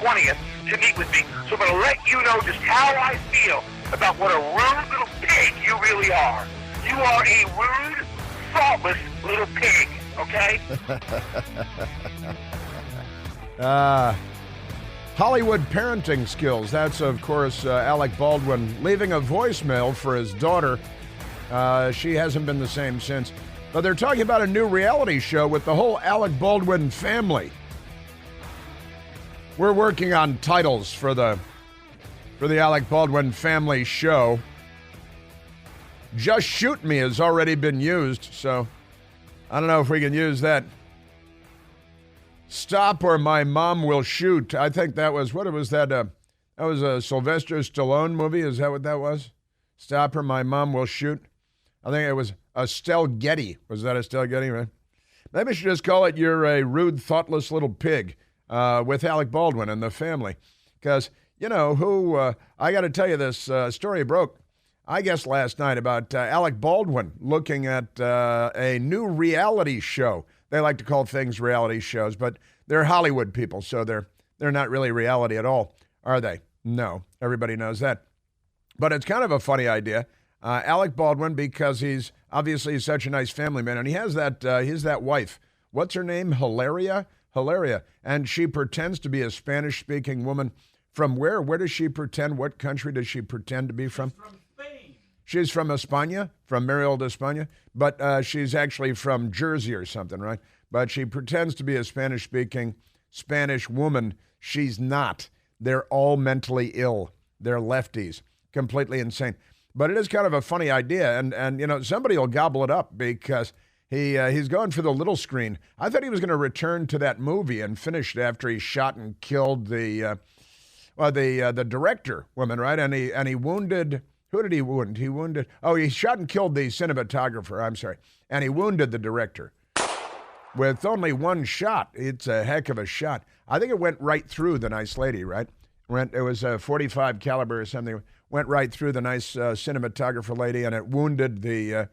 20th to meet with me. So I'm going to let you know just how I feel about what a rude little pig you really are. You are a rude, thoughtless little pig, okay? Hollywood parenting skills. That's, of course, Alec Baldwin leaving a voicemail for his daughter. She hasn't been the same since. But they're talking about a new reality show with the whole Alec Baldwin family. We're working on titles for the Alec Baldwin family show. Just Shoot Me has already been used, so I don't know if we can use that. Stop or My Mom Will Shoot. I think that was, what was that? That was a Sylvester Stallone movie. Is that what that was? Stop or My Mom Will Shoot. I think it was Estelle Getty. Was that Estelle Getty, right? Maybe we should just call it You're a Rude, Thoughtless Little Pig with Alec Baldwin and the family. Because, you know, I got to tell you, this story broke, I guess, last night about Alec Baldwin looking at a new reality show. They like to call things reality shows, but they're Hollywood people, so they're not really reality at all, are they? No, everybody knows that. But it's kind of a funny idea. Alec Baldwin, because he's obviously such a nice family man, and he has that wife. What's her name? Hilaria, and she pretends to be a Spanish-speaking woman. From where? Where does she pretend? What country does she pretend to be from? From Spain. She's from España, from Merrill de España, but she's actually from Jersey or something, right? But she pretends to be a Spanish-speaking Spanish woman. She's not. They're all mentally ill. They're lefties, completely insane. But it is kind of a funny idea, and you know, somebody will gobble it up because he's going for the little screen. I thought he was going to return to that movie and finish it after he shot and killed the director woman, right? And he wounded. Who did he wound? He shot and killed the cinematographer, I'm sorry. And he wounded the director with only one shot. It's a heck of a shot. I think it went right through the nice lady, right? It was a .45 caliber or something. Went right through the nice cinematographer lady, and it wounded the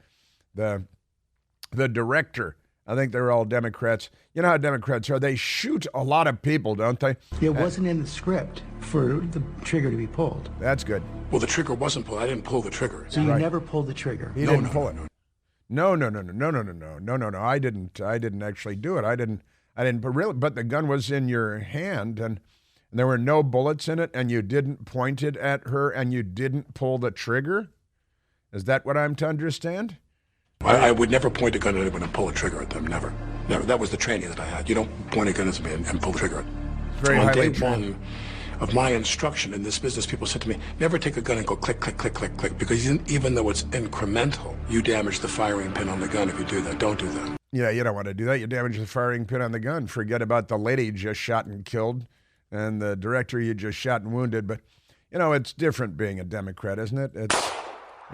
director. I think they're all Democrats. You know how Democrats are. They shoot a lot of people, don't they? It wasn't in the script for the trigger to be pulled. That's good. Well, the trigger wasn't pulled. I didn't pull the trigger. So you never pulled the trigger? He didn't pull it. No. I didn't actually do it. I didn't. But the gun was in your hand, and there were no bullets in it, and you didn't point it at her, and you didn't pull the trigger? Is that what I'm to understand? I would never point a gun at anyone and pull a trigger at them. Never. That was the training that I had. You don't point a gun at me and pull the trigger. Very on highly day trained. one of my instruction in this business, people said to me, never take a gun and go click, click, click, click, click, because even though it's incremental, you damage the firing pin on the gun if you do that. Don't do that. Yeah, you don't want to do that. You damage the firing pin on the gun. Forget about the lady you just shot and killed and the director you just shot and wounded. But, you know, it's different being a Democrat, isn't it?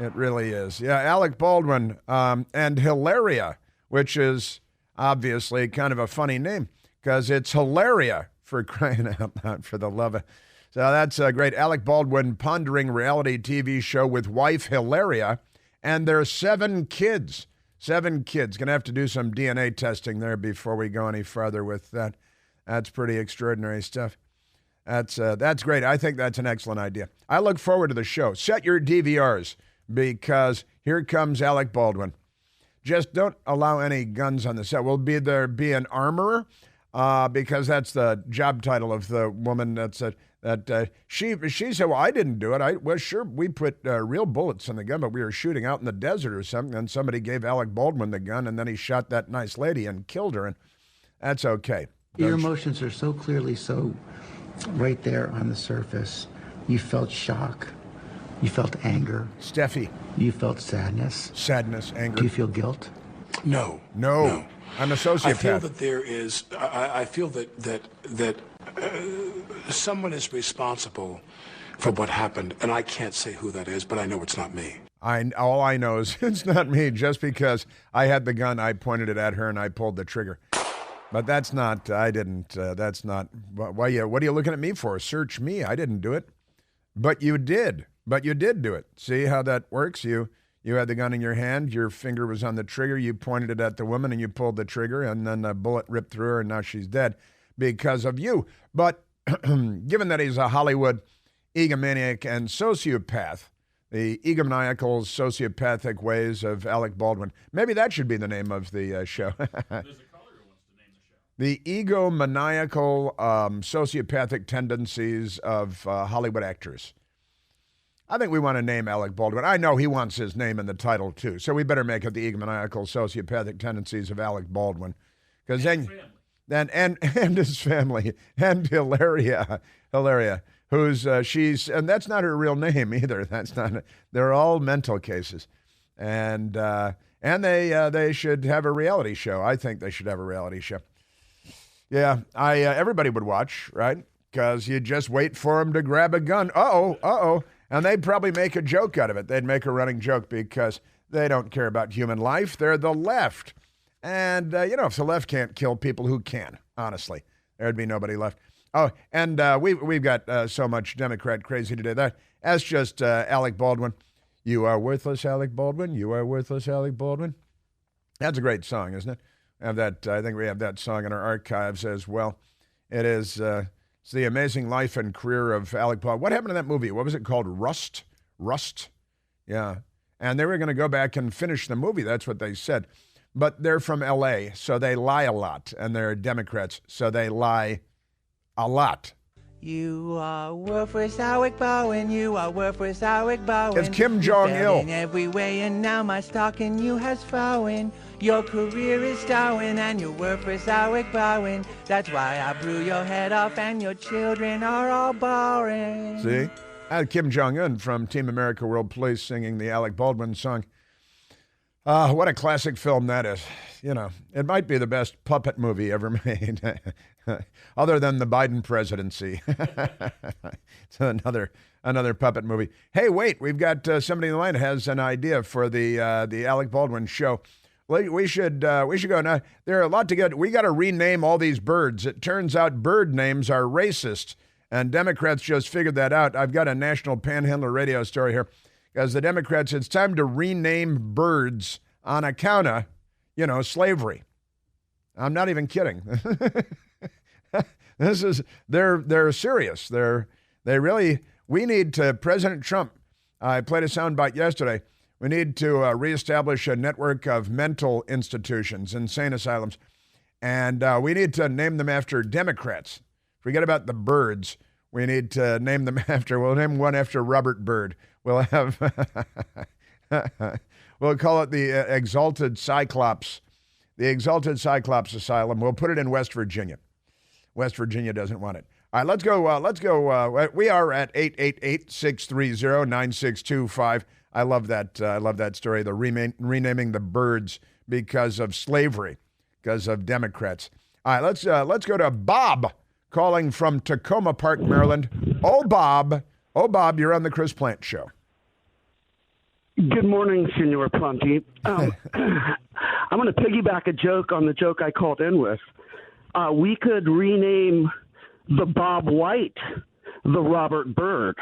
It really is. Yeah, Alec Baldwin and Hilaria, which is obviously kind of a funny name because it's Hilaria, for crying out loud, for the love of. So that's great. Alec Baldwin pondering reality TV show with wife Hilaria and their 7 kids. 7 kids. Going to have to do some DNA testing there before we go any further with that. That's pretty extraordinary stuff. That's great. I think that's an excellent idea. I look forward to the show. Set your DVRs because here comes Alec Baldwin. Just don't allow any guns on the set. Will there be an armorer? Because that's the job title of the woman she said, well, I didn't do it. Well, sure, we put real bullets in the gun, but we were shooting out in the desert or something, and somebody gave Alec Baldwin the gun, and then he shot that nice lady and killed her, and that's okay. Your emotions are so clearly so right there on the surface. You felt shock. You felt anger. Steffi. You felt sadness. Sadness, anger. Do you feel guilt? No. I'm a sociopath. I feel that there is. I feel that someone is responsible for what happened, and I can't say who that is, but I know it's not me. All I know is it's not me. Just because I had the gun, I pointed it at her and I pulled the trigger. But that's not. I didn't. That's not. What are you looking at me for? Search me. I didn't do it. But you did. But you did do it. See how that works? You had the gun in your hand. Your finger was on the trigger. You pointed it at the woman, and you pulled the trigger, and then a bullet ripped through her, and now she's dead because of you. But given that he's a Hollywood egomaniac and sociopath, the egomaniacal sociopathic ways of Alec Baldwin. Maybe that should be the name of the show. There's a caller who wants to name the show. The egomaniacal sociopathic tendencies of Hollywood actors. I think we want to name Alec Baldwin. I know he wants his name in the title too, so we better make it the egomaniacal sociopathic tendencies of Alec Baldwin, because then and his family and Hilaria, who's she's, and that's not her real name either. That's not. They're all mental cases, and they should have a reality show. I think they should have a reality show. Yeah, everybody would watch, right? Because you just wait for them to grab a gun. Uh-oh. And they'd probably make a joke out of it. They'd make a running joke because they don't care about human life. They're the left. And, if the left can't kill people, who can? Honestly, there'd be nobody left. Oh, and we've got so much Democrat crazy today. That's just Alec Baldwin. You are worthless, Alec Baldwin. You are worthless, Alec Baldwin. That's a great song, isn't it? I think we have that song in our archives as well. It is... It's the amazing life and career of Alec Baldwin. What happened to that movie? What was it called? Rust? Yeah. And they were going to go back and finish the movie. That's what they said. But they're from L.A., so they lie a lot. And they're Democrats, so they lie a lot. You are worthless, Alec Baldwin. You are worthless, Alec Baldwin. It's Kim Jong-il. In every way, and now my stock in you has fallen. Your career is darling, and you're worthless, Alec Baldwin. That's why I blew your head off, and your children are all boring. See? Kim Jong-un from Team America World Police singing the Alec Baldwin song. What a classic film that is. It might be the best puppet movie ever made, other than the Biden presidency. It's another puppet movie. Hey, wait, we've got somebody in the line that has an idea for the Alec Baldwin show. We should go now. There are a lot to get. We got to rename all these birds. It turns out bird names are racist, and Democrats just figured that out. I've got a National Panhandler radio story here. As the Democrats, it's time to rename birds on account of, slavery. I'm not even kidding. They're serious. We need to, President Trump, I played a soundbite yesterday. We need to reestablish a network of mental institutions, insane asylums, and we need to name them after Democrats. Forget about the birds. We need to name them we'll name one after Robert Byrd. We'll have, we'll call it the Exalted Cyclops, the Exalted Cyclops Asylum. We'll put it in West Virginia. West Virginia doesn't want it. All right, let's go. We are at 888-630-9625. I love that story. The renaming the birds because of slavery, because of Democrats. All right, let's go to Bob calling from Tacoma Park, Maryland. Oh, Bob, you're on the Chris Plant Show. Good morning, Senor Planty. I'm going to piggyback a joke on the joke I called in with. We could rename the Bob White the Robert Byrd.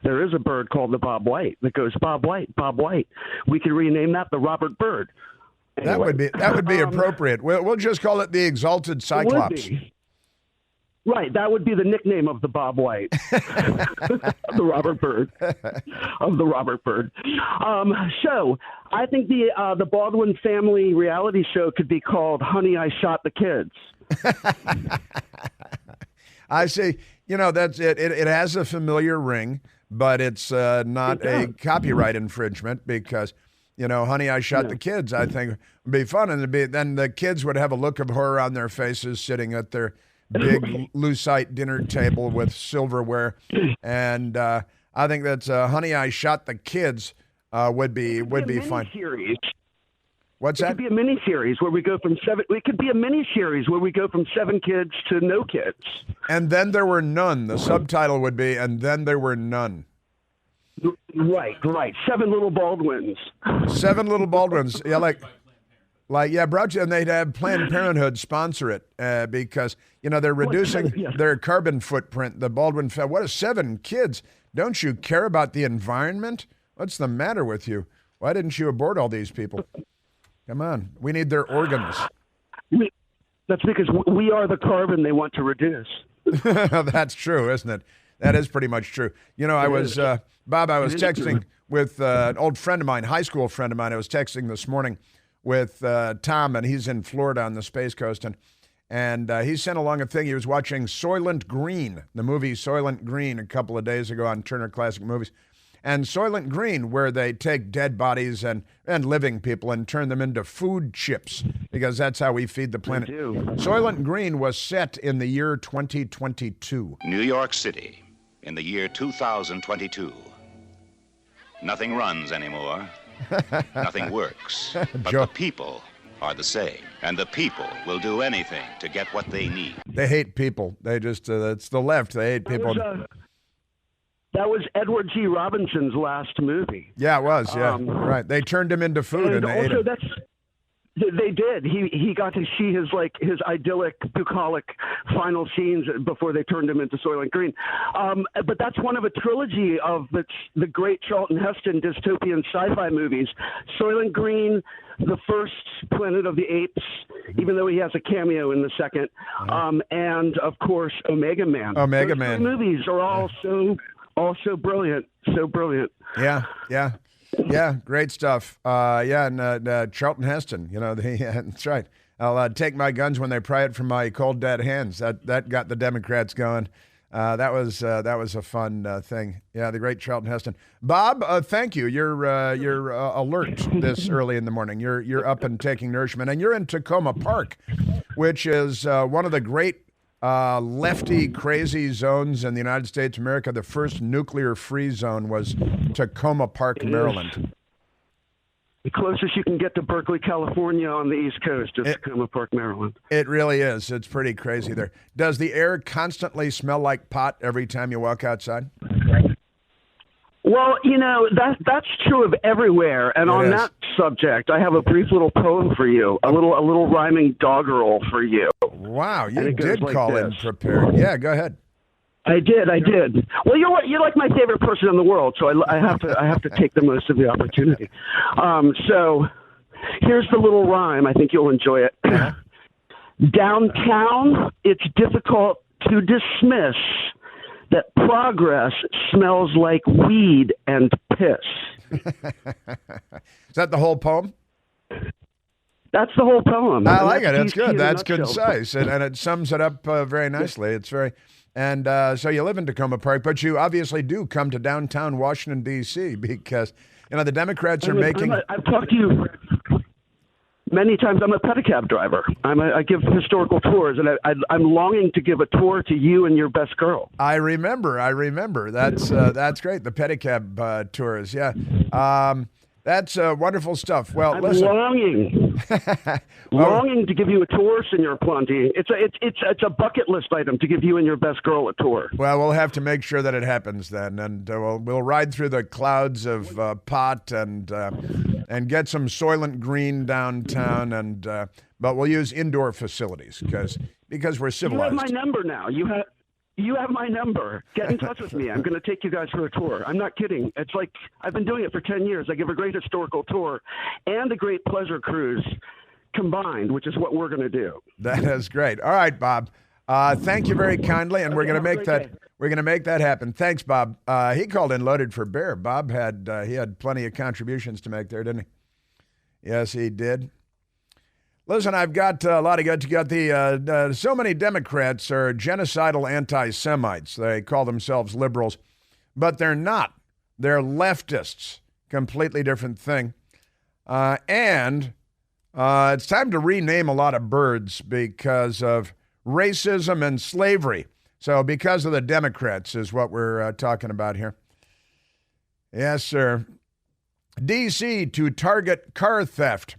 There is a bird called the Bob White that goes Bob White, Bob White. We could rename that the Robert Byrd. Anyway, that would be appropriate. We'll just call it the Exalted Cyclops. Right, that would be the nickname of the Bob White, the Robert Byrd, of the Robert Byrd. Show. I think the Baldwin family reality show could be called "Honey, I Shot the Kids." I see. That's it. It has a familiar ring, but it's not a copyright infringement because, "Honey, I Shot the Kids." I think would be fun, and then the kids would have a look of horror on their faces, sitting at their big lucite dinner table with silverware, and I think that's "Honey, I Shot the Kids" would be fun. Series. What's that? It could be a mini series where we go from seven. It could be a mini series where we go from 7 kids to no kids. And then there were none. The subtitle would be "And then there were none." Right. 7 little Baldwins. 7 little Baldwins. Yeah, brought you, and they'd have Planned Parenthood sponsor it because they're reducing their carbon footprint. The Baldwin family. What is 7 kids? Don't you care about the environment? What's the matter with you? Why didn't you abort all these people? Come on, we need their organs. That's because we are the carbon they want to reduce. That's true, isn't it? That is pretty much true. You know, Bob, I was texting with an old friend of mine, high school friend of mine. I was texting this morning with Tom, and he's in Florida on the Space Coast, and he sent along a thing. He was watching Soylent Green, the movie Soylent Green, a couple of days ago on Turner Classic Movies. And Soylent Green, where they take dead bodies and living people and turn them into food chips, because that's how we feed the planet. Soylent Green was set in the year 2022. New York City, in the year 2022. Nothing runs anymore. Nothing works. But the people are the same. And the people will do anything to get what they need. They hate people. They just, it's the left. They hate people. That was Edward G. Robinson's last movie. Yeah, it was. Yeah, right. They turned him into food, and they ate him. They did. He got to see his idyllic, bucolic final scenes before they turned him into Soylent Green. But that's one of a trilogy of the great Charlton Heston dystopian sci-fi movies. Soylent Green, the first Planet of the Apes, even though he has a cameo in the second, and of course Omega Man. Omega Those Man. three movies are all so brilliant, so brilliant. Yeah, great stuff. And Charlton Heston, that's right. I'll take my guns when they pry it from my cold dead hands. That got the Democrats going. That was a fun thing. Yeah, the great Charlton Heston. Bob, thank you. You're alert this early in the morning. You're up and taking nourishment, and you're in Tacoma Park, which is one of the great lefty crazy zones in the United States of America. The first nuclear-free zone was Tacoma Park, Maryland. The closest you can get to Berkeley, California on the East Coast is Tacoma Park, Maryland. It really is. It's pretty crazy there. Does the air constantly smell like pot every time you walk outside? Well, that's true of everywhere. And on that subject, I have a brief little poem for you, a little rhyming doggerel for you. Wow, you did call in prepared. Yeah, go ahead. I did. Well, you're like my favorite person in the world, so I have to take the most of the opportunity. So here's the little rhyme. I think you'll enjoy it. Downtown, it's difficult to dismiss that progress smells like weed and piss. Is that the whole poem? That's the whole poem. I like it. It's good. That's concise, and it sums it up very nicely. It's very, and so you live in Tacoma Park, but you obviously do come to downtown Washington D.C. because the Democrats are making. I've talked to you many times. I'm a pedicab driver. I give historical tours, and I'm longing to give a tour to you and your best girl. I remember. That's great. The pedicab tours. Yeah. That's wonderful stuff. Well, I'm listen. longing to give you a tour, Senor Planty. It's a bucket list item to give you and your best girl a tour. Well, we'll have to make sure that it happens then, and we'll ride through the clouds of pot and get some Soylent Green downtown, but we'll use indoor facilities because we're civilized. You have my number now. You have my number. Get in touch with me. I'm going to take you guys for a tour. I'm not kidding. It's like I've been doing it for 10 years. I give a great historical tour and a great pleasure cruise combined, which is what we're going to do. That is great. All right, Bob. Thank you very kindly, and we're going to make that. We're going to make that happen. Thanks, Bob. He called in loaded for bear. Bob had plenty of contributions to make there, didn't he? Yes, he did. Listen, I've got a lot of guys. You got so many Democrats are genocidal anti-Semites. They call themselves liberals, but they're not. They're leftists. Completely different thing. And it's time to rename a lot of birds because of racism and slavery. So because of the Democrats is what we're talking about here. Yes, sir. D.C. to target car theft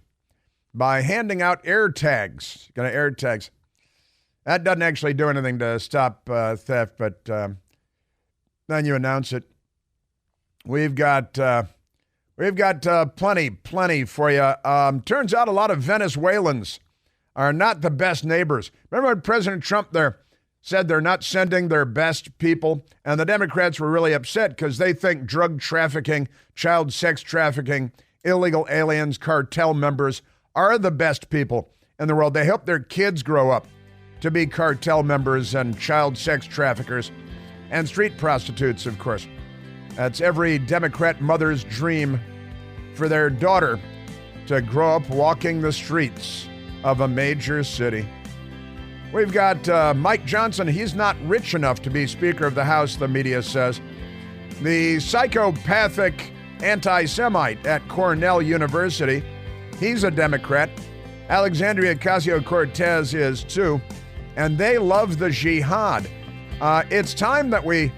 by handing out air tags. Air tags. That doesn't actually do anything to stop theft, but then you announce it. We've got plenty for you. Turns out a lot of Venezuelans are not the best neighbors. Remember when President Trump there said they're not sending their best people, and the Democrats were really upset because they think drug trafficking, child sex trafficking, illegal aliens, cartel members are the best people in the world. They help their kids grow up to be cartel members and child sex traffickers and street prostitutes, of course. That's every Democrat mother's dream for their daughter to grow up walking the streets of a major city. We've got Mike Johnson. He's not rich enough to be Speaker of the House, the media says. The psychopathic anti-Semite at Cornell University, he's a Democrat. Alexandria Ocasio-Cortez is too. And they love the jihad. It's time that we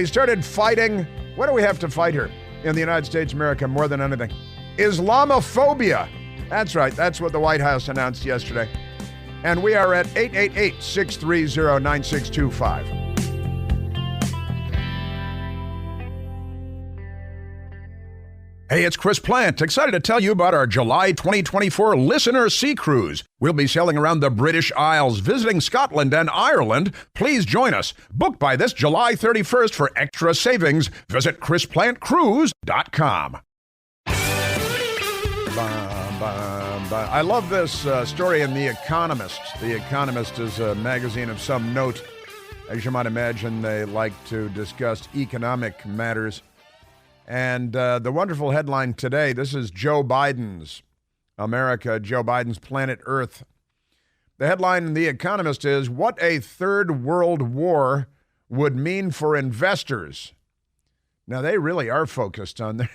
started fighting. What do we have to fight here in the United States of America more than anything? Islamophobia. That's right. That's what the White House announced yesterday. And we are at 888-630-9625. Hey, it's Chris Plant, excited to tell you about our July 2024 Listener Sea Cruise. We'll be sailing around the British Isles, visiting Scotland and Ireland. Please join us. Book by this July 31st for extra savings. Visit ChrisPlantCruise.com. I love this story in The Economist. The Economist is a magazine of some note. As you might imagine, they like to discuss economic matters. And the wonderful headline today, this is Joe Biden's America, Joe Biden's planet Earth. The headline in The Economist is, "What a Third World War Would Mean for Investors." Now, they really are focused on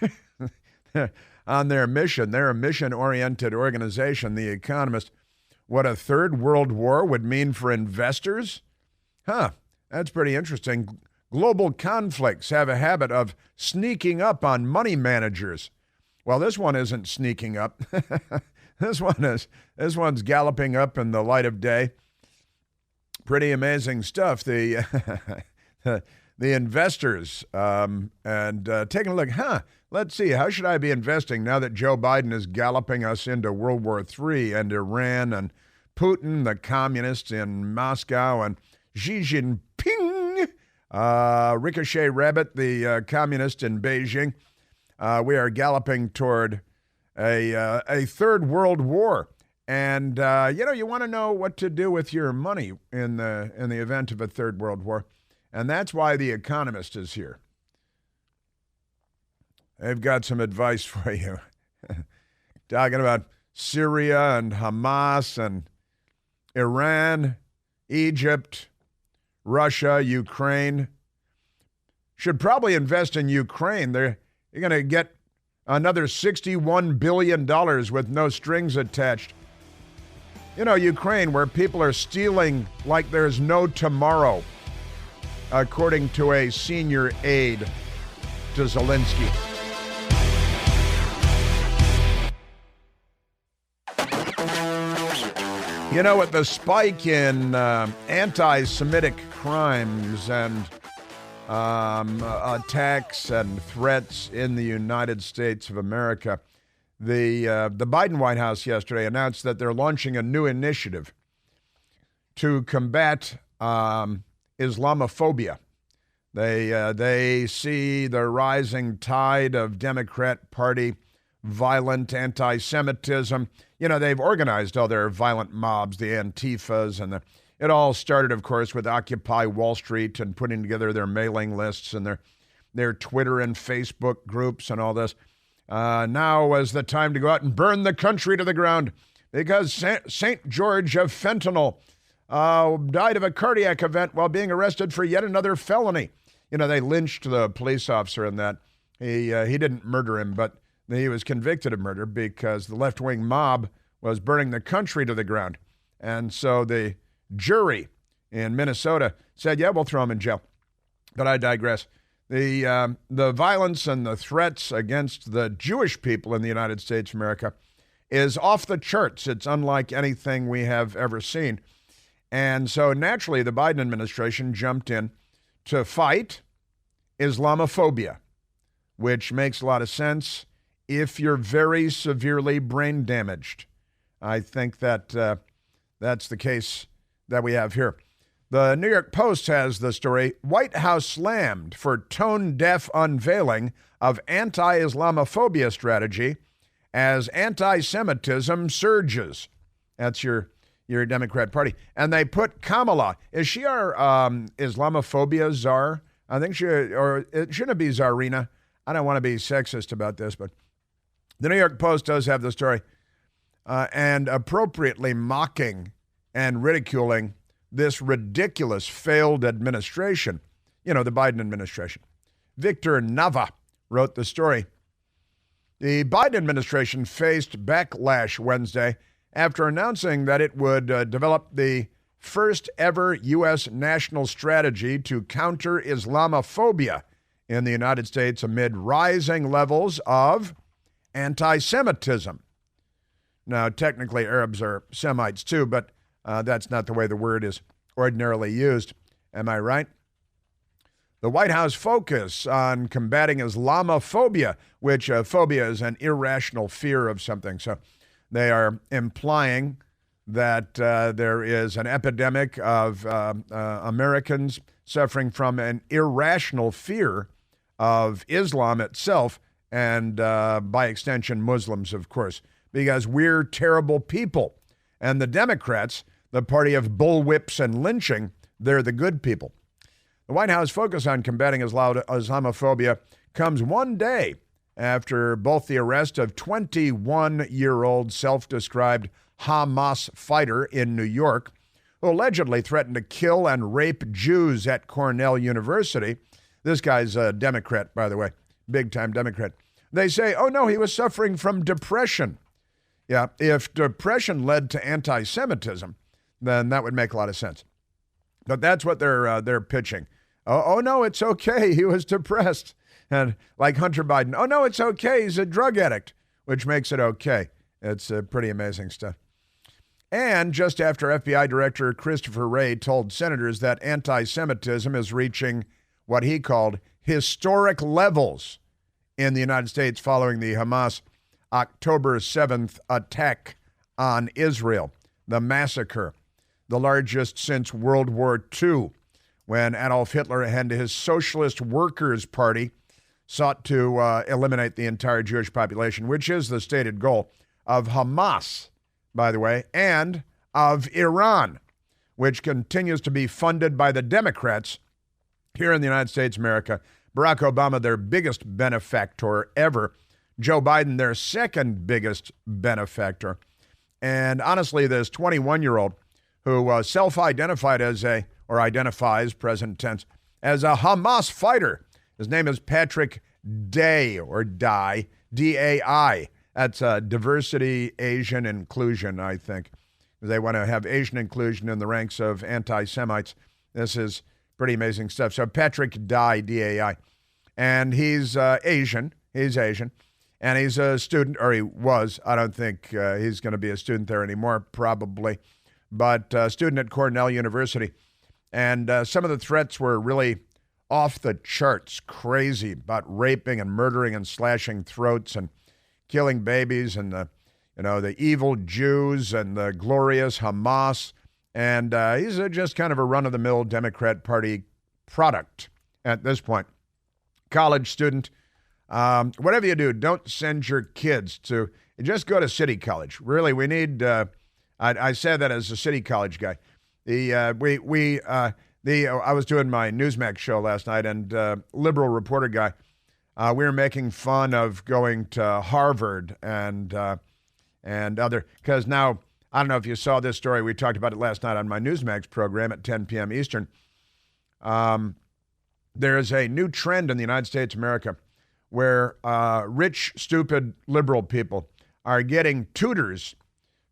their mission. They're a mission-oriented organization, The Economist. What a third world war would mean for investors? That's pretty interesting. Global conflicts have a habit of sneaking up on money managers. Well, this one isn't sneaking up. This one's galloping up in the light of day. Pretty amazing stuff. The investors and taking a look. Let's see. How should I be investing now that Joe Biden is galloping us into World War III and Iran and Putin, the communist in Moscow, and Xi Jinping, Ricochet Rabbit, the communist in Beijing. We are galloping toward a third world war. And, you want to know what to do with your money in the event of a third world war. And that's why The Economist is here. They've got some advice for you. Talking about Syria and Hamas and Iran, Egypt, Russia, Ukraine. Should probably invest in Ukraine. You're going to get another $61 billion with no strings attached. Ukraine, where people are stealing like there's no tomorrow, according to a senior aide to Zelensky. With the spike in anti-Semitic crimes and attacks and threats in the United States of America, the Biden White House yesterday announced that they're launching a new initiative to combat Islamophobia. They see the rising tide of Democrat Party violent anti-Semitism. They've organized all their violent mobs, the Antifas, and it all started, of course, with Occupy Wall Street and putting together their mailing lists and their Twitter and Facebook groups and all this. Now was the time to go out and burn the country to the ground because St. George of Fentanyl died of a cardiac event while being arrested for yet another felony. They lynched the police officer in that. He didn't murder him, but he was convicted of murder because the left-wing mob was burning the country to the ground. And so the jury in Minnesota said, yeah, we'll throw him in jail. But I digress. The violence and the threats against the Jewish people in the United States of America is off the charts. It's unlike anything we have ever seen. And so naturally, the Biden administration jumped in to fight Islamophobia, which makes a lot of sense if you're very severely brain damaged. I think that that's the case that we have here. The New York Post has the story, White House slammed for tone-deaf unveiling of anti-Islamophobia strategy as anti-Semitism surges. That's your your Democrat Party. And they put Kamala. Is she our Islamophobia czar? I think or it shouldn't be Tsarina. I don't want to be sexist about this, but the New York Post does have the story and appropriately mocking and ridiculing this ridiculous failed administration, the Biden administration. Victor Nava wrote the story. The Biden administration faced backlash Wednesday after announcing that it would develop the first ever U.S. national strategy to counter Islamophobia in the United States amid rising levels of anti-Semitism. Now, technically, Arabs are Semites too, but that's not the way the word is ordinarily used. Am I right? The White House focus on combating Islamophobia, which phobia is an irrational fear of something. So they are implying that there is an epidemic of Americans suffering from an irrational fear of Islam itself and, by extension, Muslims, of course, because we're terrible people. And the Democrats, the party of bullwhips and lynching, they're the good people. The White House focus on combating Islamophobia comes one day after both the arrest of 21-year-old self-described Hamas fighter in New York, who allegedly threatened to kill and rape Jews at Cornell University. This guy's a Democrat, by the way, big-time Democrat. They say, oh, no, he was suffering from depression. Yeah, if depression led to anti-Semitism, then that would make a lot of sense. But that's what they're pitching. Oh, no, it's okay. He was depressed. And like Hunter Biden, oh, no, it's okay. He's a drug addict, which makes it okay. It's pretty amazing stuff. And just after FBI Director Christopher Wray told senators that anti-Semitism is reaching what he called historic levels in the United States following the Hamas October 7th attack on Israel, the massacre, the largest since World War II, when Adolf Hitler and his Socialist Workers' Party sought to eliminate the entire Jewish population, which is the stated goal of Hamas, by the way, and of Iran, which continues to be funded by the Democrats here in the United States, America. Barack Obama, their biggest benefactor ever. Joe Biden, their second biggest benefactor. And honestly, this 21-year-old who self-identified or identifies, present tense, as a Hamas fighter. His name is Patrick Day, or Dai, D-A-I. That's diversity, Asian inclusion, I think. They want to have Asian inclusion in the ranks of anti-Semites. This is pretty amazing stuff. So Patrick Dai, D-A-I. And he's Asian. He's Asian. And he's a student, or he was. I don't think he's going to be a student there anymore, probably. But a student at Cornell University. And some of the threats were really off the charts, crazy, about raping and murdering and slashing throats and killing babies and the evil Jews and the glorious Hamas. And he's just kind of a run-of-the-mill Democrat Party product at this point. College student. Whatever you do, don't send your kids to, just go to City College. Really, we need, I said that as a City College guy. I was doing my Newsmax show last night, and liberal reporter guy, we were making fun of going to Harvard and other, because now, I don't know if you saw this story, we talked about it last night on my Newsmax program at 10 p.m. Eastern. There's a new trend in the United States of America where rich, stupid, liberal people are getting tutors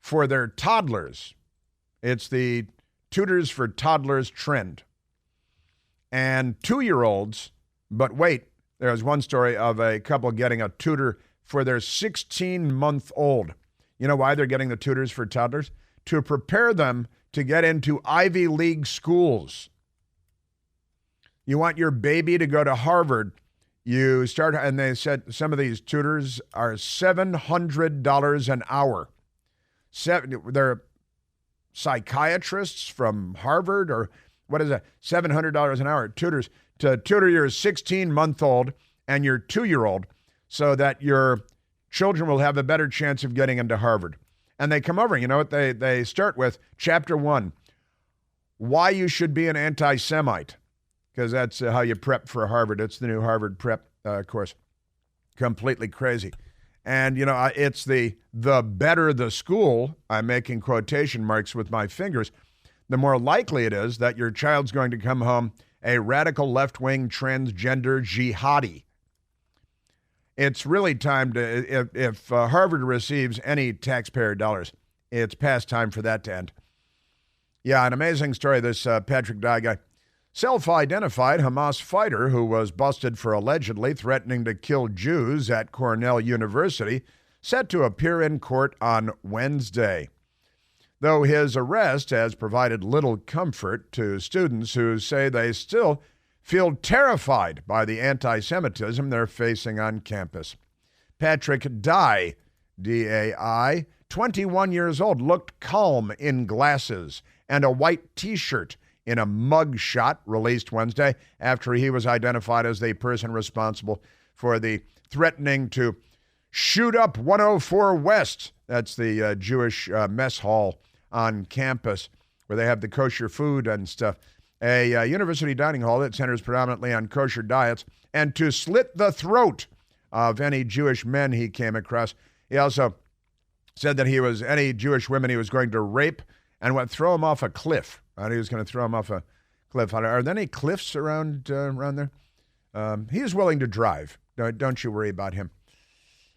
for their toddlers. It's the tutors for toddlers trend. And 2-year-olds, but wait, there's one story of a couple getting a tutor for their 16-month-old. You know why they're getting the tutors for toddlers? To prepare them to get into Ivy League schools. You want your baby to go to Harvard, you start, and they said some of these tutors are $700 an hour. They're psychiatrists from Harvard, or what is that? $700 an hour tutors to tutor your 16-month-old and your 2-year-old so that your children will have a better chance of getting into Harvard. And they come over, you know what they start with? Chapter 1, why you should be an anti-Semite, because that's how you prep for Harvard. It's the new Harvard prep course. Completely crazy. And, you know, it's the better the school, I'm making quotation marks with my fingers, the more likely it is that your child's going to come home a radical left-wing transgender jihadi. It's really time to, if Harvard receives any taxpayer dollars, it's past time for that to end. Yeah, an amazing story, this Patrick Dye guy. Self-identified Hamas fighter who was busted for allegedly threatening to kill Jews at Cornell University, set to appear in court on Wednesday. Though his arrest has provided little comfort to students who say they still feel terrified by the anti-Semitism they're facing on campus. Patrick Dye, D-A-I, 21 years old, looked calm in glasses and a white T-shirt in a mug shot released Wednesday after he was identified as the person responsible for the threatening to shoot up 104 West. That's the Jewish mess hall on campus where they have the kosher food and stuff. A university dining hall that centers predominantly on kosher diets, and to slit the throat of any Jewish men he came across. He also said that any Jewish women he was going to rape and throw them off a cliff. He was going to throw them off a cliff. Are there any cliffs around there? He's willing to drive. Don't you worry about him.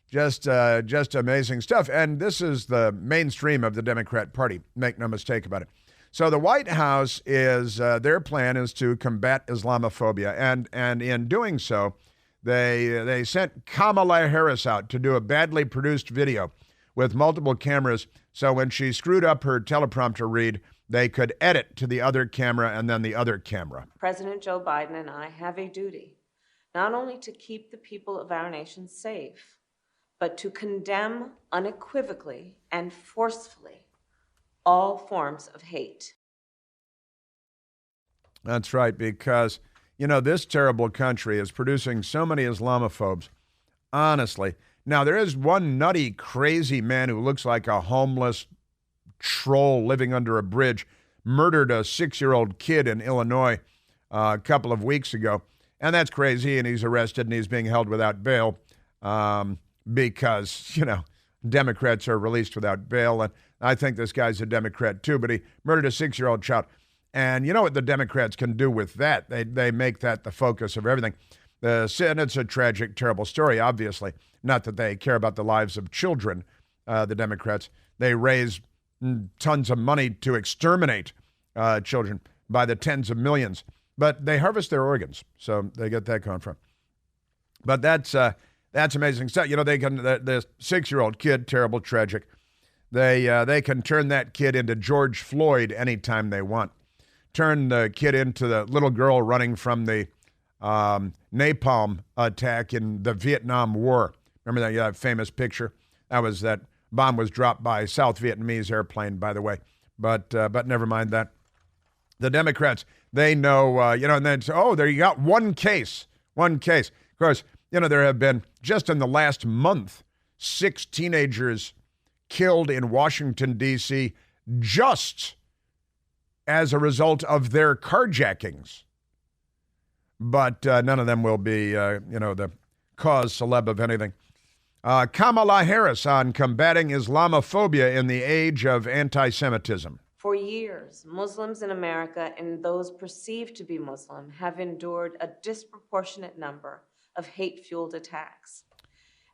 Just amazing stuff. And this is the mainstream of the Democrat Party. Make no mistake about it. So the White House is, their plan is to combat Islamophobia. And in doing so, they sent Kamala Harris out to do a badly produced video with multiple cameras. So when she screwed up her teleprompter read, they could edit to the other camera and then the other camera. President Joe Biden and I have a duty, not only to keep the people of our nation safe, but to condemn unequivocally and forcefully all forms of hate. That's right, because, you know, this terrible country is producing so many Islamophobes, honestly. Now, there is one nutty, crazy man who looks like a homeless troll living under a bridge, murdered a 6-year-old kid in Illinois a couple of weeks ago. And that's crazy, and he's arrested, and he's being held without bail because, you know, Democrats are released without bail. And I think this guy's a Democrat, too, but he murdered a 6-year-old child. And you know what the Democrats can do with that? They make that the focus of everything. And it's a tragic, terrible story, obviously. Not that they care about the lives of children, the Democrats. They raise tons of money to exterminate children by the tens of millions. But they harvest their organs, so they get that going from. But that's amazing stuff. You know, they can the 6-year-old kid, terrible, tragic. They can turn that kid into George Floyd anytime they want. Turn the kid into the little girl running from the napalm attack in the Vietnam War. Remember that famous picture? That bomb was dropped by South Vietnamese airplane, by the way. But never mind that. The Democrats, they know, and then, there you got one case. Of course, you know, there have been, just in the last month, 6 teenagers killed in Washington, D.C., just as a result of their carjackings. But none of them will be, the cause celeb of anything. Kamala Harris on combating Islamophobia in the age of anti-Semitism. For years, Muslims in America and those perceived to be Muslim have endured a disproportionate number of hate-fueled attacks.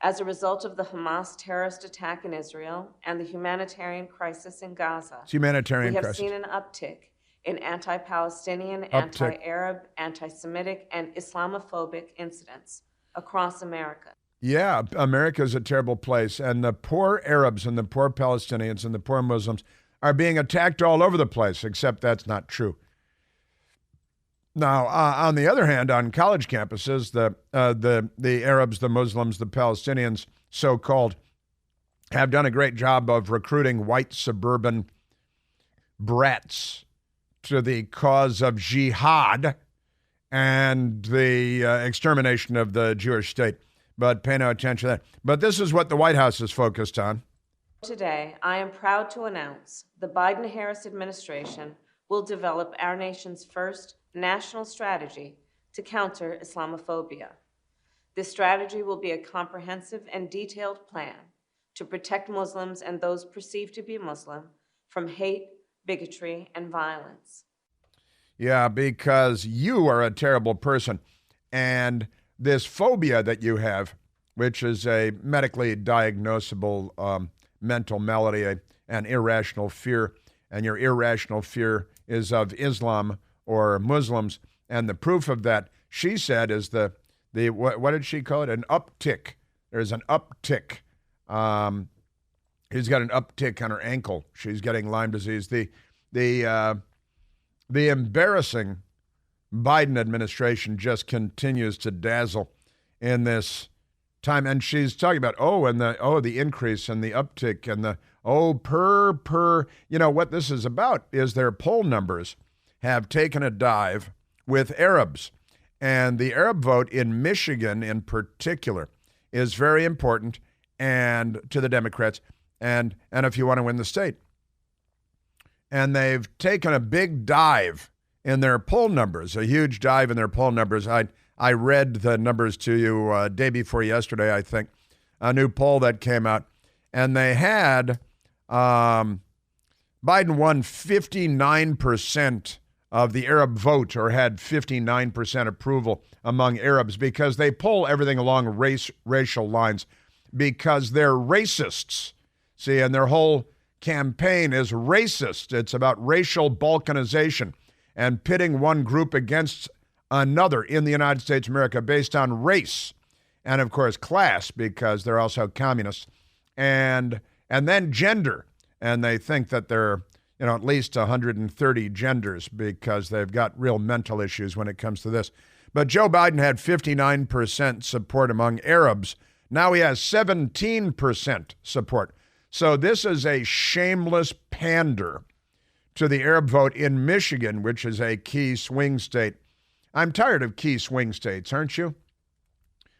As a result of the Hamas terrorist attack in Israel and the humanitarian crisis in Gaza, we have seen an uptick in anti-Palestinian, anti-Arab, anti-Semitic, and Islamophobic incidents across America. Yeah, America's a terrible place, and the poor Arabs and the poor Palestinians and the poor Muslims are being attacked all over the place, except that's not true. Now, on the other hand, on college campuses, the Arabs, the Muslims, the Palestinians, so-called, have done a great job of recruiting white suburban brats to the cause of jihad and the extermination of the Jewish state. But pay no attention to that. But this is what the White House is focused on. Today, I am proud to announce the Biden-Harris administration will develop our nation's first national strategy to counter Islamophobia. This strategy will be a comprehensive and detailed plan to protect Muslims and those perceived to be Muslim from hate, bigotry, and violence. Yeah, because you are a terrible person. And this phobia that you have, which is a medically diagnosable mental malady, an irrational fear, and your irrational fear is of Islam or Muslims. And the proof of that, she said, is the what did she call it? An uptick. There's an uptick. He's got an uptick on her ankle. She's getting Lyme disease. The embarrassing Biden administration just continues to dazzle in this time. And she's talking about, the increase and the uptick and the, per. You know, what this is about is their poll numbers have taken a dive with Arabs. And the Arab vote in Michigan in particular is very important and to the Democrats and if you want to win the state. And they've taken a big dive in their poll numbers, a huge dive in their poll numbers. I read the numbers to you day before yesterday, I think, a new poll that came out. And they had Biden won 59% of the Arab vote, or had 59% approval among Arabs, because they poll everything along racial lines, because they're racists. See, and their whole campaign is racist. It's about racial balkanization and pitting one group against another in the United States of America based on race and, of course, class, because they're also communists, and then gender. And they think that they're, at least 130 genders, because they've got real mental issues when it comes to this. But Joe Biden had 59% support among Arabs. Now he has 17% support. So this is a shameless pander to the Arab vote in Michigan, which is a key swing state. I'm tired of key swing states, aren't you?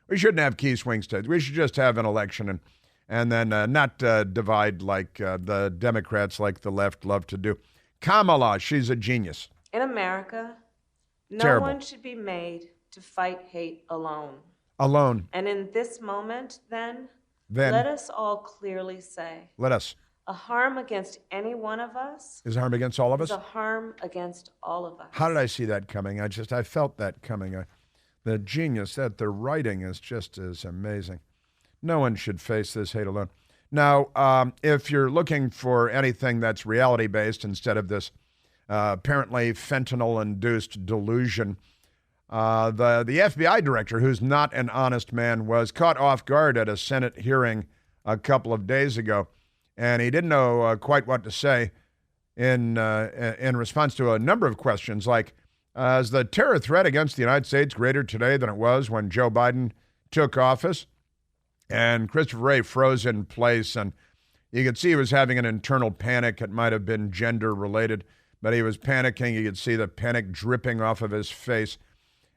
We shouldn't have key swing states. We should just have an election and then not divide like the Democrats, like the left, love to do. Kamala, she's a genius. In America, no Terrible. one should be made to fight hate alone. Alone. And in this moment, then let us all clearly say, let us. A harm against any one of us is a harm against all of us? Is a harm against all of us. How did I see that coming? I felt that coming. The genius, that the writing is just as amazing. No one should face this hate alone. Now, if you're looking for anything that's reality-based instead of this apparently fentanyl-induced delusion, the FBI director, who's not an honest man, was caught off guard at a Senate hearing a couple of days ago, and he didn't know quite what to say in response to a number of questions, like, is the terror threat against the United States greater today than it was when Joe Biden took office? And Christopher Wray froze in place, and you could see he was having an internal panic. It might have been gender-related, but he was panicking. You could see the panic dripping off of his face.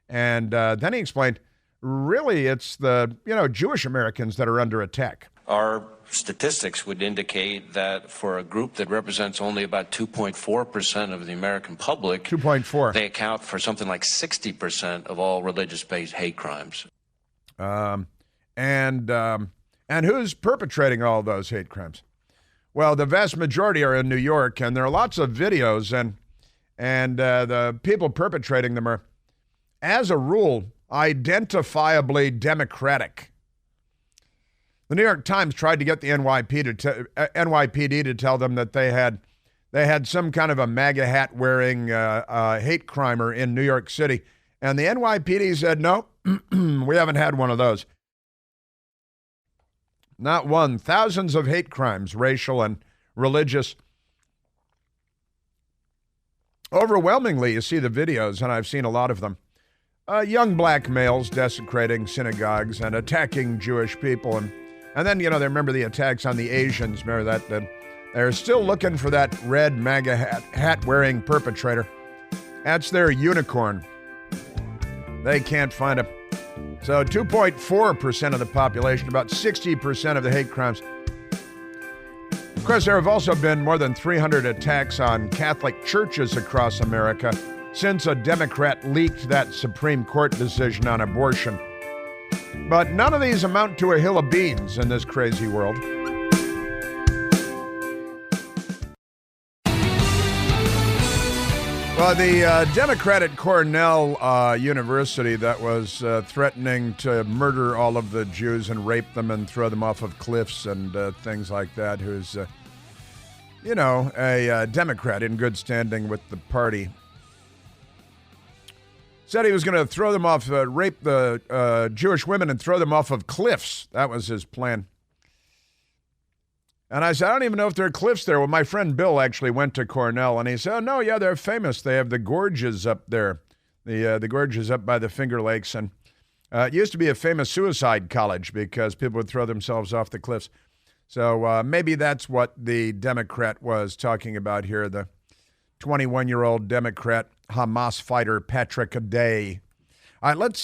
And then he explained, really, it's the Jewish Americans that are under attack. Our statistics would indicate that for a group that represents only about 2.4% of the American public, 2.4, they account for something like 60% of all religious-based hate crimes. And who's perpetrating all those hate crimes? Well, the vast majority are in New York, and there are lots of videos, and the people perpetrating them are, as a rule, identifiably Democratic. The New York Times tried to get the NYPD to tell them that they had some kind of a MAGA hat wearing hate crimer in New York City, and the NYPD said, no, we haven't had one of those. Not one. Thousands of hate crimes, racial and religious. Overwhelmingly, you see the videos, and I've seen a lot of them. Young black males desecrating synagogues and attacking Jewish people. And then, they remember the attacks on the Asians. Remember that? They're still looking for that red MAGA hat-wearing perpetrator. That's their unicorn. They can't find him. So 2.4% of the population, about 60% of the hate crimes. Of course, there have also been more than 300 attacks on Catholic churches across America since a Democrat leaked that Supreme Court decision on abortion. But none of these amount to a hill of beans in this crazy world. Well, the Democrat at Cornell University that was threatening to murder all of the Jews and rape them and throw them off of cliffs and things like that, who's, a Democrat in good standing with the party, said he was going to throw them off, rape the Jewish women and throw them off of cliffs. That was his plan. And I said, I don't even know if there are cliffs there. Well, my friend Bill actually went to Cornell, and he said, oh, no, yeah, they're famous. They have the gorges up there, the gorges up by the Finger Lakes. And it used to be a famous suicide college because people would throw themselves off the cliffs. So maybe that's what the Democrat was talking about here, the 21-year-old Democrat Hamas fighter Patrick Day. All right, let's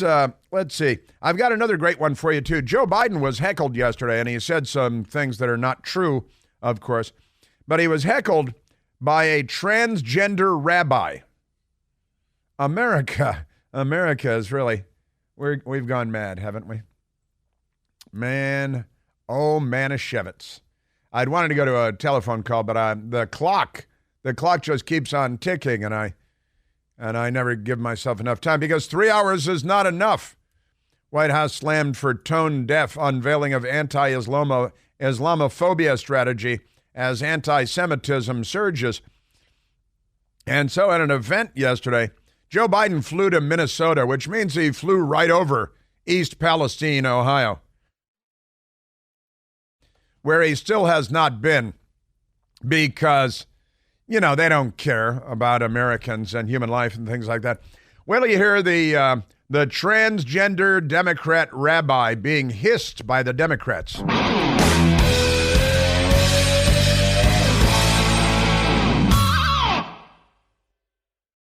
see. I've got another great one for you, too. Joe Biden was heckled yesterday, and he said some things that are not true, of course. But he was heckled by a transgender rabbi. America is really, we've gone mad, haven't we? Man, oh, Manischewitz. I'd wanted to go to a telephone call, but the clock just keeps on ticking, and I never give myself enough time because 3 hours is not enough. White House slammed for tone-deaf unveiling of anti-Islamophobia strategy as anti-Semitism surges. And so at an event yesterday, Joe Biden flew to Minnesota, which means he flew right over East Palestine, Ohio, where he still has not been because they don't care about Americans and human life and things like that. Wait till you hear the transgender Democrat rabbi being hissed by the Democrats.